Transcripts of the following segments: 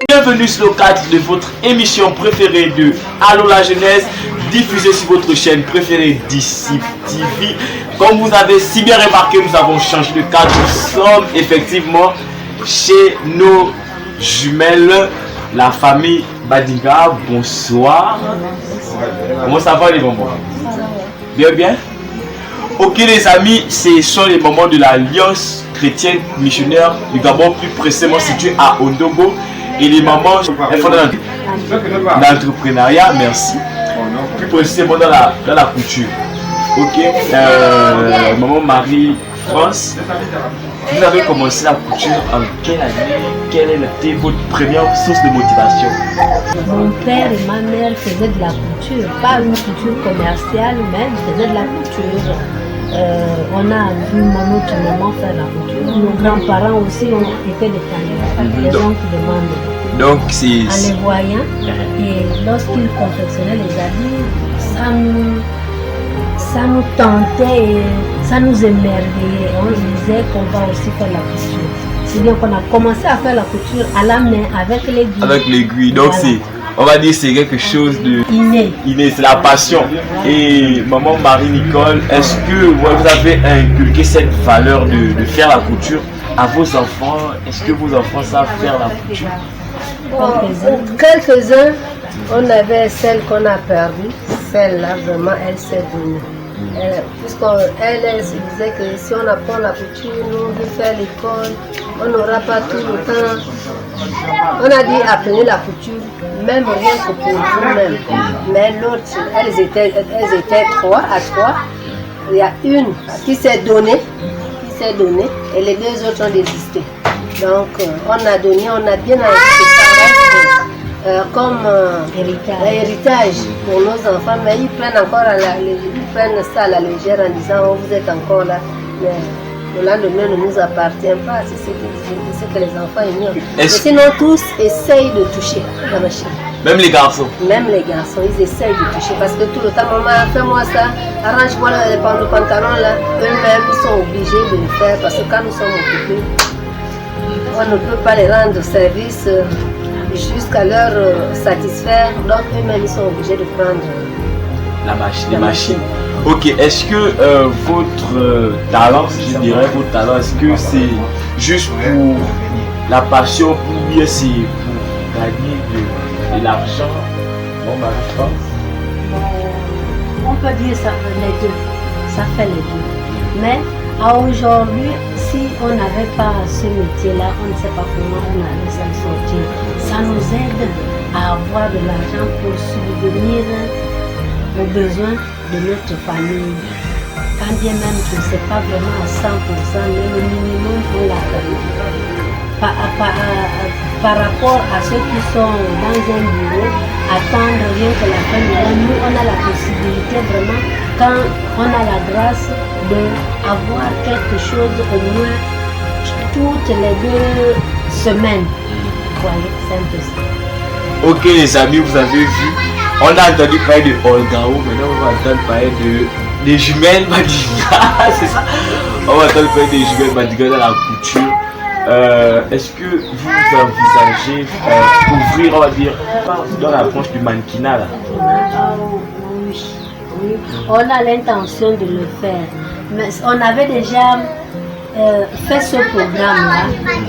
Bienvenue sur le cadre de votre émission préférée de Allô la jeunesse, diffusée sur votre chaîne préférée d'ici TV. Comme vous avez si bien remarqué, nous avons changé de cadre. Nous sommes effectivement chez nos jumelles, la famille Badinga. Bonsoir. Comment ça va les bonbons? Bien, bien. Ok les amis, ce sont les moments de l'Alliance chrétienne missionnaire du Gabon, plus précisément située à Ondogo. Et les mamans font dans l'entrepreneuriat, merci. Plus précisément dans la couture. Ok, maman Marie-France, vous avez commencé la couture en quelle année? Quelle était votre première source de motivation? Mon père et ma mère faisaient de la couture, pas une couture commerciale, mais ils faisaient de la couture. On a vu mon autre maman faire la couture. Nos grands-parents aussi étaient des tailleurs, les gens qui demandent. Donc c'est... En les voyant, et lorsqu'ils confectionnaient les habits, ça nous tentait et ça nous émerveillait. On disait qu'on va aussi faire la couture. C'est bien qu'on a commencé à faire la couture à la main avec l'aiguille. Avec l'aiguille, donc voilà. On va dire c'est quelque chose de inné, c'est la passion. Et maman Marie-Nicole, est-ce que vous avez inculqué cette valeur de faire la couture à vos enfants? Est-ce que vos enfants savent faire la couture? Quelques-uns, on avait celle qu'on a perdue. Celle-là, vraiment, elle s'est donnée. Puisqu'elle se disait que si on apprend la couture, nous on veut faire l'école, on n'aura pas tout le temps. On a dit apprenez la couture, même rien que pour vous-même. Mais l'autre, elles étaient trois. Il y a une qui s'est donnée, et les deux autres ont désisté. Donc on a donné, on a bien investi ça reste comme héritage pour nos enfants, mais ils prennent ça à la légère en disant oh, vous êtes encore là, mais le lendemain ne nous appartient pas, c'est ce que les enfants ignorent. Mais sinon tous essayent de toucher la machine. Même les garçons? Même les garçons, ils essayent de toucher parce que tout le temps, maman, fais-moi ça, arrange-moi le pantalon là, eux-mêmes ils sont obligés de le faire parce que quand nous sommes occupés, on ne peut pas les rendre service jusqu'à leur satisfaire, donc eux-mêmes ils sont obligés de prendre les machines. Ok, est-ce que votre talent, je dirais votre talent, est-ce que c'est juste pour la passion ou bien c'est pour gagner de l'argent? Bon, Marie-France? On peut dire ça les deux, ça fait les deux. Mais à aujourd'hui, si on n'avait pas ce métier-là, on ne sait pas comment on allait s'en sortir. Ça nous aide à avoir de l'argent pour subvenir aux besoins de notre famille. Quand bien même que ce n'est pas vraiment à 100%, mais le minimum pour la famille. Par rapport à ceux qui sont dans un bureau, attendre rien que la fin du mois, nous on a la possibilité vraiment, quand on a la grâce d'avoir quelque chose au moins toutes les 2 semaines. Vous voyez, c'est un peu ça. Ok les amis, vous avez vu, on a entendu parler de Olgao, maintenant on va entendre parler des jumelles Badinga, c'est ça? On va entendre parler des jumelles Badinga dans la couture. Est-ce que vous envisagez ouvrir, on va dire, dans la branche du mannequinat là? Oui, on a l'intention de le faire. Mais on avait déjà fait ce programme-là,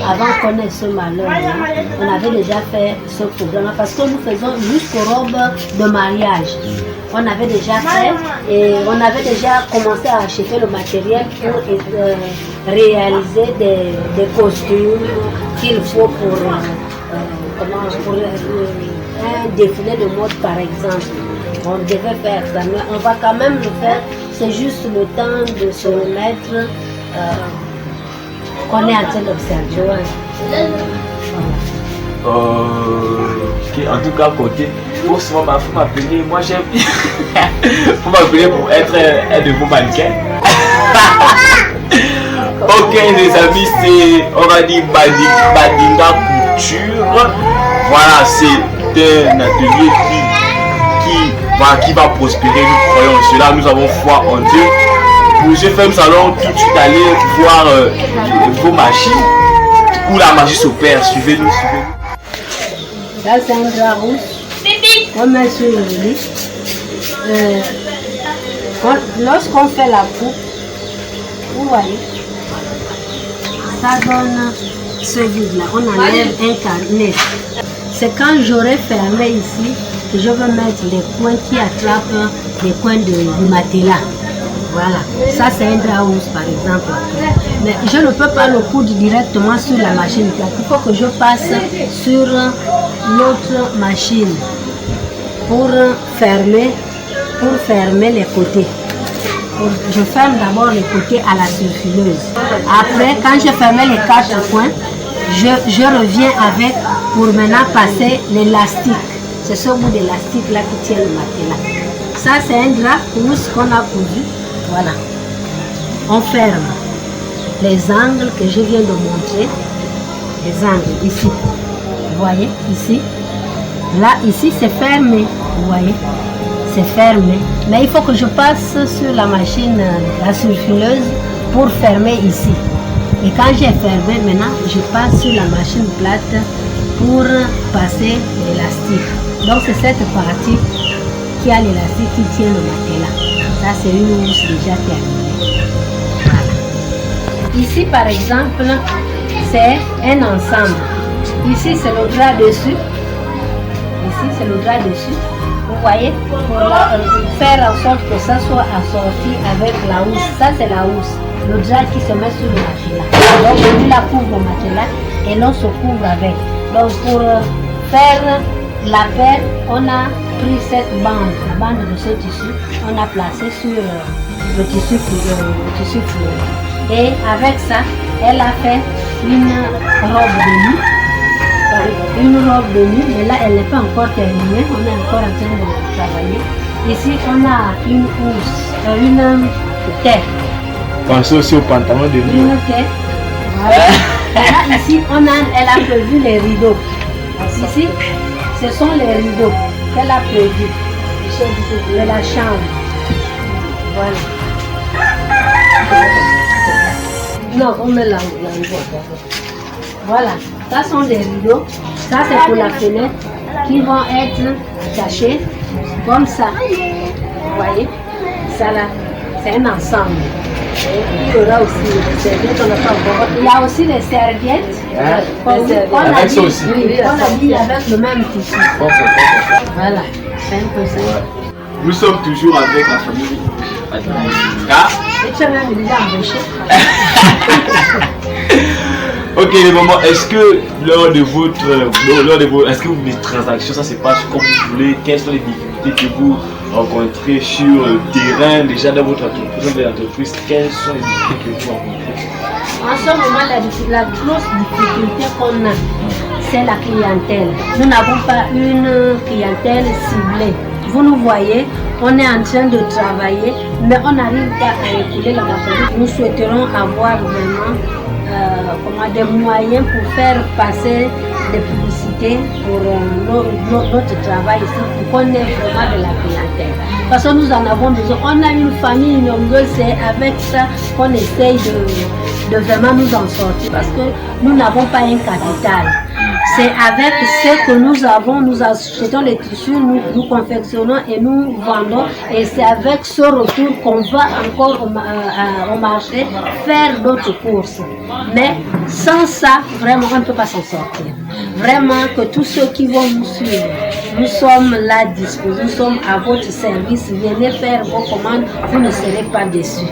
avant qu'on ait ce malheur-là. On avait déjà fait ce programme-là parce que nous faisons jusqu'aux robes de mariage. On avait déjà fait et on avait déjà commencé à acheter le matériel pour réaliser des costumes qu'il faut pour un défilé de mode par exemple. On devait faire ça, mais on va quand même le faire. C'est juste le temps de se remettre qu'on est en train d'observer. Ok, en tout cas, côté, faut m'appeler, moi j'aime bien. Faut m'appeler pour être un de vos mannequins. Ok les amis, c'est, on va dire Badinga Couture. Voilà, c'est un atelier qui va prospérer, nous croyons en cela, nous avons foi en Dieu. Pour ce FM Salon, tout de suite aller voir vos machines. où la magie s'opère. Suivez-nous, suivez-nous. Ça, c'est un drap rouge. On met sur le lit. Lorsqu'on fait la coupe, vous voyez, ça donne ce vide-là. On enlève un carnet. C'est quand j'aurai fermé ici que je vais mettre les coins qui attrapent les coins du matelas. Voilà, ça c'est un drap rouge par exemple. Mais je ne peux pas le coudre directement sur la machine plate. Il faut que je passe sur l'autre machine pour fermer les côtés. Je ferme d'abord les côtés à la surfileuse. Après, quand j'ai fermé les 4 coins, je reviens avec pour maintenant passer l'élastique. C'est ce bout d'élastique là qui tient le matelas. Ça c'est un drap rouge qu'on a cousu. Voilà. On ferme les angles que je viens de montrer. Les angles ici. Vous voyez ici. Là, ici c'est fermé. Vous voyez. C'est fermé. Mais il faut que je passe sur la machine, la surfileuse, pour fermer ici. Et quand j'ai fermé, maintenant, je passe sur la machine plate pour passer l'élastique. Donc c'est cette partie qui a l'élastique qui tient le matelas. Ça c'est une housse déjà terminée. Voilà. Ici par exemple, c'est un ensemble. Ici c'est le drap dessus. Ici c'est le drap dessus. Vous voyez, pour faire en sorte que ça soit assorti avec la housse. Ça c'est la housse, le drap qui se met sur le matelas. Donc on la couvre le matelas et l'on se couvre avec. Donc pour faire la paire, on a pris cette bande, la bande de ce tissu, on a placé sur le tissu fleur. Et avec ça, elle a fait une robe de nuit. Une robe de nuit, mais là elle n'est pas encore terminée, on est encore en train de travailler. Ici on a une housse, une tête. Pensez aussi au pantalon de nuit. Une tête. Voilà. Et là ici elle a prévu les rideaux. Ici, ce sont les rideaux qu'elle a prévus de la chambre. Voilà. Non, on met là. Voilà, ça sont des rideaux. Ça c'est pour la fenêtre qui vont être cachés comme ça. Vous voyez, ça là, c'est un ensemble. Et il y aura aussi les serviettes, on n'a pas encore. Il y a aussi les serviettes. Avec ça aussi. Oui, on a dit avec le même tissu. Voilà, c'est un peu ça. Nous sommes toujours avec la famille. Et tu as même déjà embauché. Ok, les mamans, est-ce que lors de votre, est-ce que les transactions, ça se passe comme vous voulez? Quelles sont les difficultés que vous rencontrez sur le terrain, déjà dans votre entreprise? Quelles sont les difficultés que vous rencontrez? En ce moment, la grosse difficulté qu'on a, c'est la clientèle. Nous n'avons pas une clientèle ciblée. Vous nous voyez, on est en train de travailler, mais on n'arrive pas à écouler la marchandise. Nous souhaiterons avoir vraiment des moyens pour faire passer des publicités pour notre travail ici, pour qu'on ait vraiment de la clientèle. Parce que nous en avons besoin. On a une famille nombreuse, c'est avec ça qu'on essaye de vraiment nous en sortir. Parce que nous n'avons pas un capital. C'est avec ce que nous avons, nous achetons les tissus, nous confectionnons et nous vendons. Et c'est avec ce retour qu'on va encore au marché faire d'autres courses. Mais sans ça, vraiment, on ne peut pas s'en sortir. Vraiment que tous ceux qui vont nous suivre, nous sommes là disposés, nous sommes à votre service. Venez faire vos commandes, vous ne serez pas déçus.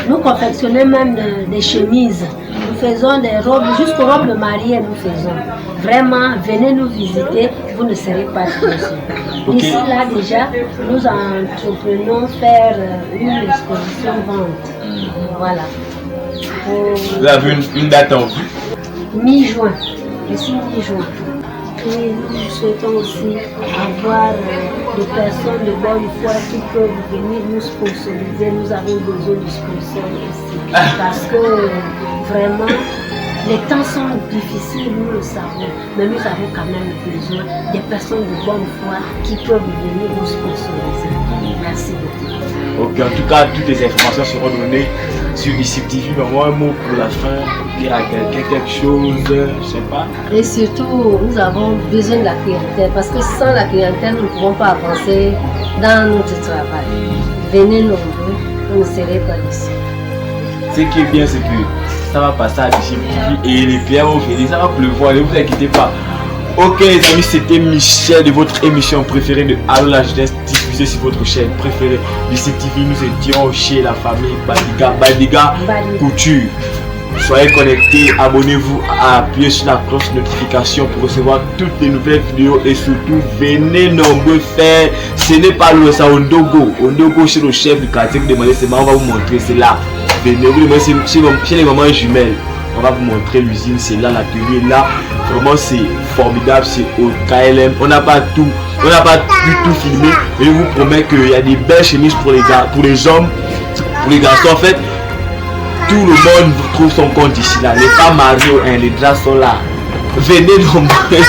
Nous confectionnons même des chemises. Nous faisons des robes, jusqu'aux robes de mariée nous faisons. Vraiment, venez nous visiter, vous ne serez pas déçus. Okay. Ici, là, déjà, nous entreprenons faire une exposition vente. Voilà. Vous avez une date en vue? Mi-juin. Ici, mi-juin. Et nous souhaitons aussi avoir des personnes de bonne foi qui peuvent venir nous sponsoriser. Nous avons besoin de sponsors ici. Parce que vraiment, Les temps sont difficiles, nous le savons, mais nous avons quand même besoin des personnes de bonne foi qui peuvent venir nous sponsoriser. Merci beaucoup. Ok, en tout cas, toutes les informations seront données sur ICIP TV. Mais moi, un mot pour la fin, dire à quelqu'un quelque chose, je sais pas. Et surtout, nous avons besoin de la clientèle parce que sans la clientèle, nous ne pouvons pas avancer dans notre travail. Venez nombreux, vous ne serez pas ici. Ce qui est bien, c'est que ça va passer à ICIP TV et les pierres vont venir, ça va pleuvoir, ne vous inquiétez pas. Ok les amis, c'était Michel de votre émission préférée de Allô la jeunesse, diffusée sur votre chaîne préférée d'ICIP TV. Nous étions chez la famille Badiga Couture. Soyez connectés, abonnez-vous, appuyez sur la cloche de notification pour recevoir toutes les nouvelles vidéos et surtout venez nombreux faire. Ce n'est pas le ça Ondogo. Ondogo chez le chef du quartier, vous demandez, c'est on va vous montrer, c'est là. Venez, vous demandez, chez les mamans jumelles. On va vous montrer l'usine, c'est là, l'atelier là. Vraiment c'est formidable, c'est au KLM. On n'a pas tout, on n'a pas pu tout filmer. Mais je vous promets qu'il y a des belles chemises pour les gars, pour les hommes, pour les garçons. En fait, tout le monde trouve son compte ici là. Les femmes mariées, hein, les draps sont là. Venez nombreux.